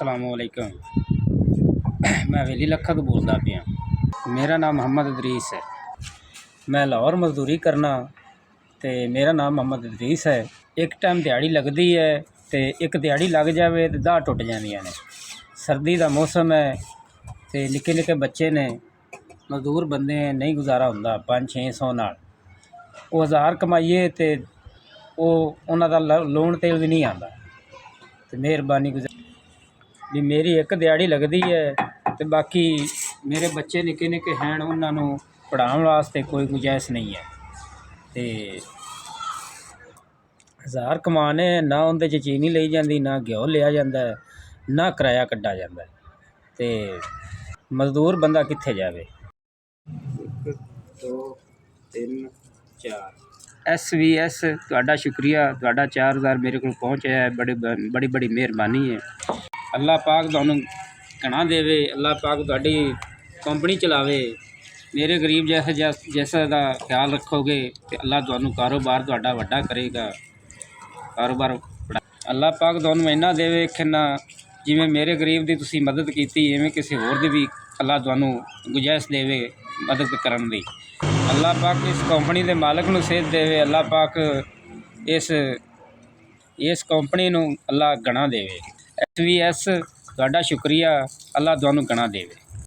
अस्सलामुअलैकुम। मैं वेली लखा तो बोलता पिया। मेरा नाम मोहम्मद इदरीस है। मैं लाहौर मजदूरी करना ते मेरा नाम मोहम्मद इदरीस है। एक टाइम दिहाड़ी लगती है तो एक दिहाड़ी लग जाए तो दाह टुट जांदियां ने। सर्दी का मौसम है तो निक्के निक्के बच्चे ने, मजदूर बंदे नहीं गुजारा होंदा 500-600 नाल। वो 1000 कमाइए तो उन्हां दा लोन तेल भी नहीं आता। तो मेहरबानी भी मेरी एक दिहाड़ी लगती है तो बाकी मेरे बच्चे निक्के निक्के हैं, उन्होंने पढ़ाने वास्ते कोई गुंजाइश नहीं है। तो 1000 कमाने ना उनके चीनी ली जाती, ना घ्यो लिया जाता है, ना किराया कड्ढा जाता है। तो मजदूर बंदा कित्थे जावे। 1 2 3 4 SVS तुहाडा शुक्रिया, तुहाडा 4000 मेरे को पहुँचाया है। बड़ी बड़ी मेहरबानी है। अल्लाह पाक तुहानू घना देवे, अल्लाह पाक तुहाडी कंपनी चलावे। मेरे गरीब जैसा का ख्याल रखोगे तो अल्लाह तुहानू कारोबार तुहाडा वड्डा करेगा। कारोबार अल्लाह पाक तुहानू इन्ना देवे कि जिमें मेरे गरीब की तुसी मदद की, इवें किसी होर दी भी अल्लाह तुहानू गुंजाइश देवे मदद करन दी। अल्लाह पाक इस कंपनी के मालक नू सेहत देवे। अल्लाह पाक इस कंपनी नू अल्लाह घना देवे। SVS तुहाडा शुक्रिया, अल्लाह तुहानू घना देवे।